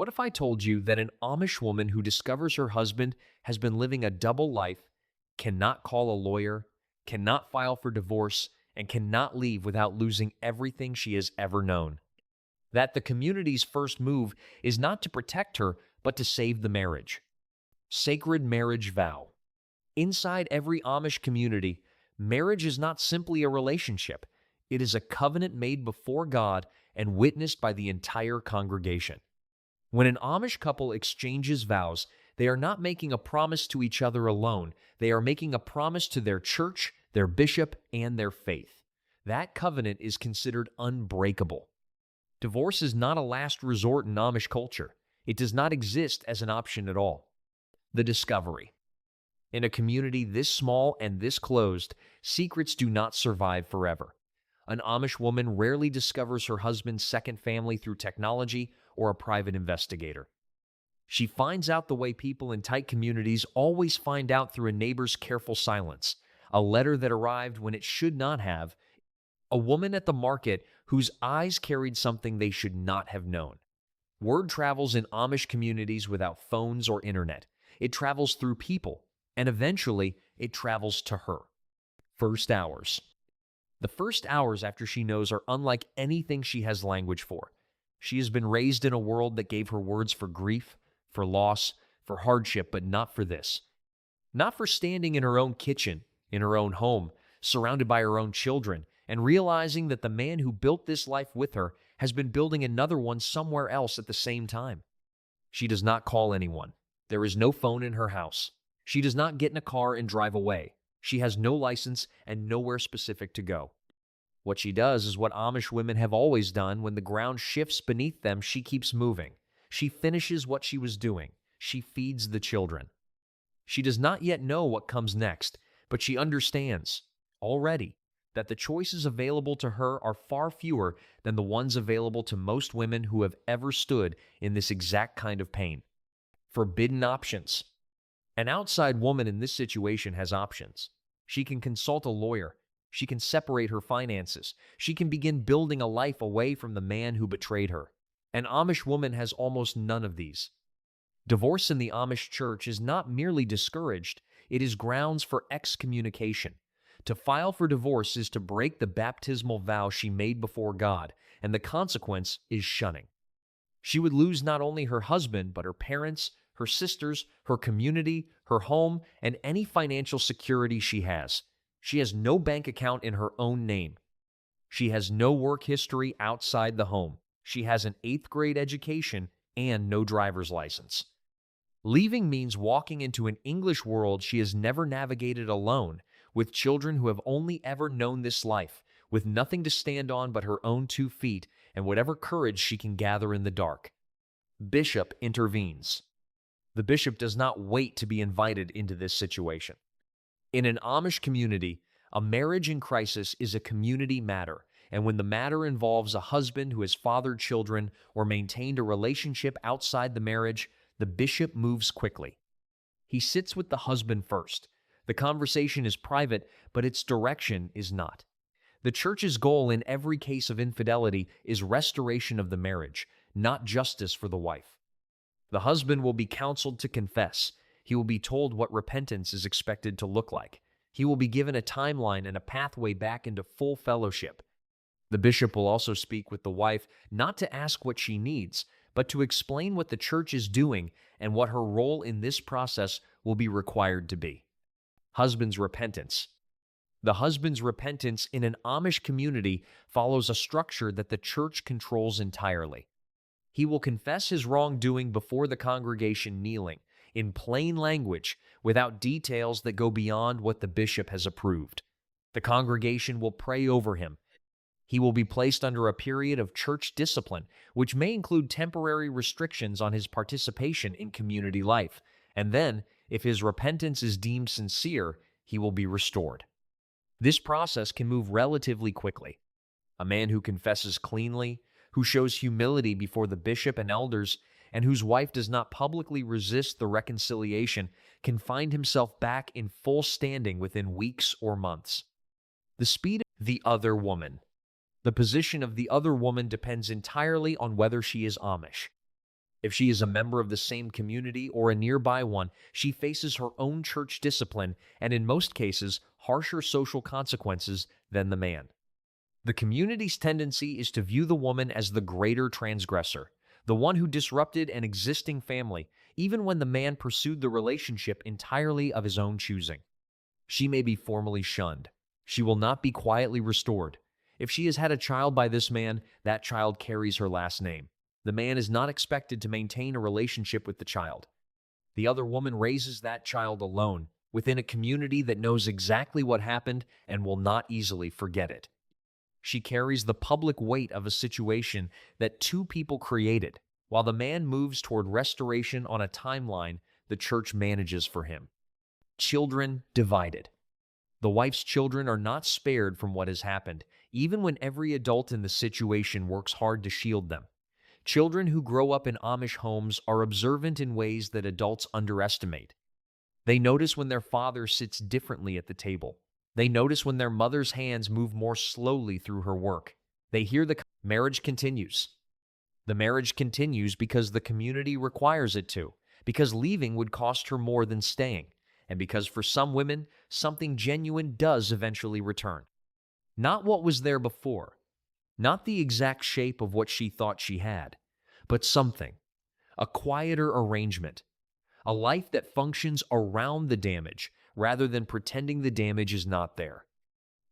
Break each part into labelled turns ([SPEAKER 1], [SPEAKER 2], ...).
[SPEAKER 1] What if I told you that an Amish woman who discovers her husband has been living a double life, cannot call a lawyer, cannot file for divorce, and cannot leave without losing everything she has ever known? That the community's first move is not to protect her, but to save the marriage. Sacred marriage vow. Inside every Amish community, marriage is not simply a relationship. It is a covenant made before God and witnessed by the entire congregation. When an Amish couple exchanges vows, they are not making a promise to each other alone. They are making a promise to their church, their bishop, and their faith. That covenant is considered unbreakable. Divorce is not a last resort in Amish culture. It does not exist as an option at all. The discovery. In a community this small and this closed, secrets do not survive forever. An Amish woman rarely discovers her husband's second family through technology or a private investigator. She finds out the way people in tight communities always find out through a neighbor's careful silence, a letter that arrived when it should not have, a woman at the market whose eyes carried something they should not have known. Word travels in Amish communities without phones or internet. It travels through people, and eventually it travels to her. First hours. The first hours after she knows are unlike anything she has language for. She has been raised in a world that gave her words for grief, for loss, for hardship, but not for this. Not for standing in her own kitchen, in her own home, surrounded by her own children, and realizing that the man who built this life with her has been building another one somewhere else at the same time. She does not call anyone. There is no phone in her house. She does not get in a car and drive away. She has no license and nowhere specific to go. What she does is what Amish women have always done. When the ground shifts beneath them, she keeps moving. She finishes what she was doing. She feeds the children. She does not yet know what comes next, but she understands, already, that the choices available to her are far fewer than the ones available to most women who have ever stood in this exact kind of pain. Forbidden options. An outside woman in this situation has options. She can consult a lawyer. She can separate her finances. She can begin building a life away from the man who betrayed her. An Amish woman has almost none of these. Divorce in the Amish church is not merely discouraged, it is grounds for excommunication. To file for divorce is to break the baptismal vow she made before God, and the consequence is shunning. She would lose not only her husband, but her parents, her sisters, her community, her home, and any financial security she has. She has no bank account in her own name. She has no work history outside the home. She has an 8th grade education and no driver's license. Leaving means walking into an English world she has never navigated alone, with children who have only ever known this life, with nothing to stand on but her own 2 feet and whatever courage she can gather in the dark. Bishop intervenes. The bishop does not wait to be invited into this situation. In an Amish community, a marriage in crisis is a community matter, and when the matter involves a husband who has fathered children or maintained a relationship outside the marriage, the bishop moves quickly. He sits with the husband first. The conversation is private, but its direction is not. The church's goal in every case of infidelity is restoration of the marriage, not justice for the wife. The husband will be counseled to confess. He will be told what repentance is expected to look like. He will be given a timeline and a pathway back into full fellowship. The bishop will also speak with the wife, not to ask what she needs, but to explain what the church is doing and what her role in this process will be required to be. Husband's repentance. The husband's repentance in an Amish community follows a structure that the church controls entirely. He will confess his wrongdoing before the congregation kneeling, in plain language, without details that go beyond what the bishop has approved. The congregation will pray over him. He will be placed under a period of church discipline, which may include temporary restrictions on his participation in community life, and then, if his repentance is deemed sincere, he will be restored. This process can move relatively quickly. A man who confesses cleanly, who shows humility before the bishop and elders, and whose wife does not publicly resist the reconciliation can find himself back in full standing within weeks or months. The speed of the other woman. The position of the other woman depends entirely on whether she is Amish. If she is a member of the same community or a nearby one, she faces her own church discipline and, in most cases, harsher social consequences than the man. The community's tendency is to view the woman as the greater transgressor, the one who disrupted an existing family, even when the man pursued the relationship entirely of his own choosing. She may be formally shunned. She will not be quietly restored. If she has had a child by this man, that child carries her last name. The man is not expected to maintain a relationship with the child. The other woman raises that child alone, within a community that knows exactly what happened and will not easily forget it. She carries the public weight of a situation that two people created, while the man moves toward restoration on a timeline the church manages for him. Children divided. The wife's children are not spared from what has happened, even when every adult in the situation works hard to shield them. Children who grow up in Amish homes are observant in ways that adults underestimate. They notice when their father sits differently at the table. They notice when their mother's hands move more slowly through her work. They hear the marriage continues. The marriage continues because the community requires it to, because leaving would cost her more than staying, and because for some women, something genuine does eventually return. Not what was there before, not the exact shape of what she thought she had, but something, a quieter arrangement, a life that functions around the damage rather than pretending the damage is not there.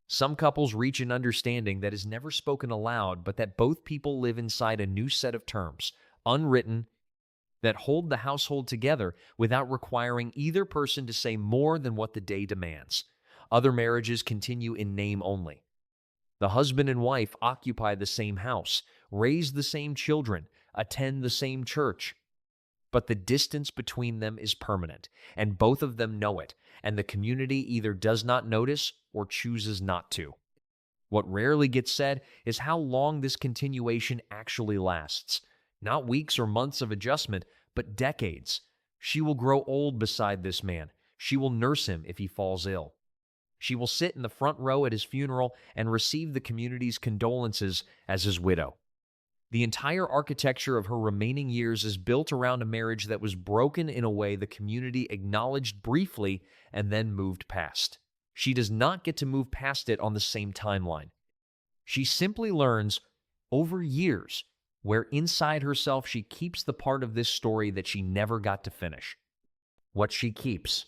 [SPEAKER 1] Some couples reach an understanding that is never spoken aloud, but that both people live inside a new set of terms, unwritten, that hold the household together without requiring either person to say more than what the day demands. Other marriages continue in name only. The husband and wife occupy the same house, raise the same children, attend the same church. But the distance between them is permanent, and both of them know it, and the community either does not notice or chooses not to. What rarely gets said is how long this continuation actually lasts. Not weeks or months of adjustment, but decades. She will grow old beside this man. She will nurse him if he falls ill. She will sit in the front row at his funeral and receive the community's condolences as his widow. The entire architecture of her remaining years is built around a marriage that was broken in a way the community acknowledged briefly and then moved past. She does not get to move past it on the same timeline. She simply learns, over years, where inside herself she keeps the part of this story that she never got to finish. What she keeps.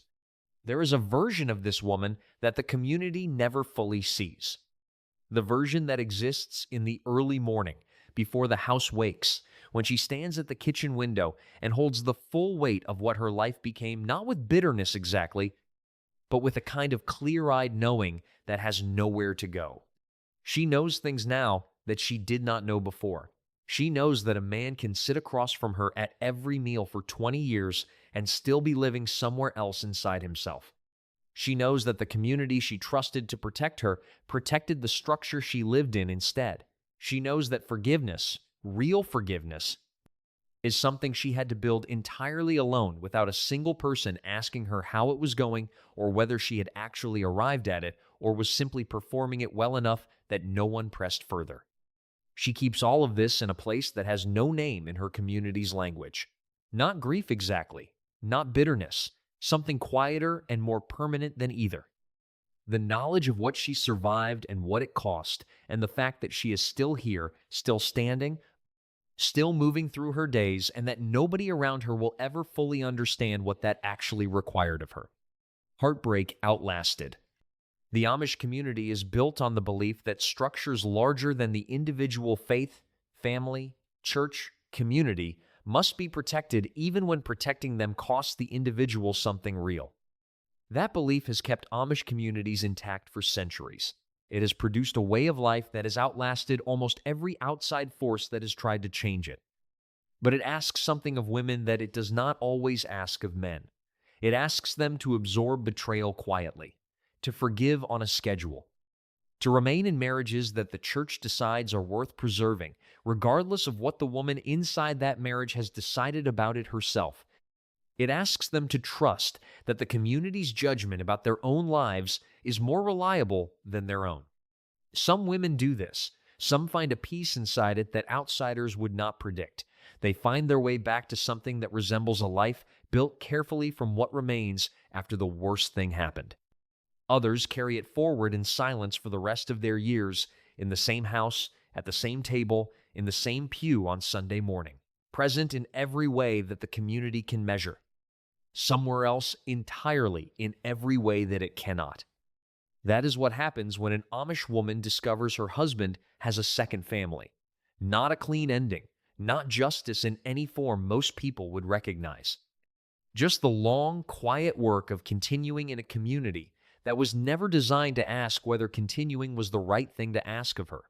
[SPEAKER 1] There is a version of this woman that the community never fully sees. The version that exists in the early morning, before the house wakes, when she stands at the kitchen window and holds the full weight of what her life became, not with bitterness exactly, but with a kind of clear-eyed knowing that has nowhere to go. She knows things now that she did not know before. She knows that a man can sit across from her at every meal for 20 years and still be living somewhere else inside himself. She knows that the community she trusted to protect her protected the structure she lived in instead. She knows that forgiveness, real forgiveness, is something she had to build entirely alone without a single person asking her how it was going or whether she had actually arrived at it or was simply performing it well enough that no one pressed further. She keeps all of this in a place that has no name in her community's language. Not grief exactly, not bitterness, something quieter and more permanent than either. The knowledge of what she survived and what it cost, and the fact that she is still here, still standing, still moving through her days, and that nobody around her will ever fully understand what that actually required of her. Heartbreak outlasted. The Amish community is built on the belief that structures larger than the individual faith, family, church, community must be protected even when protecting them costs the individual something real. That belief has kept Amish communities intact for centuries. It has produced a way of life that has outlasted almost every outside force that has tried to change it. But it asks something of women that it does not always ask of men. It asks them to absorb betrayal quietly, to forgive on a schedule, to remain in marriages that the church decides are worth preserving, regardless of what the woman inside that marriage has decided about it herself. It asks them to trust that the community's judgment about their own lives is more reliable than their own. Some women do this. Some find a peace inside it that outsiders would not predict. They find their way back to something that resembles a life built carefully from what remains after the worst thing happened. Others carry it forward in silence for the rest of their years, in the same house, at the same table, in the same pew on Sunday morning, present in every way that the community can measure, somewhere else entirely in every way that it cannot. That is what happens when an Amish woman discovers her husband has a second family. Not a clean ending, not justice in any form most people would recognize. Just the long, quiet work of continuing in a community that was never designed to ask whether continuing was the right thing to ask of her.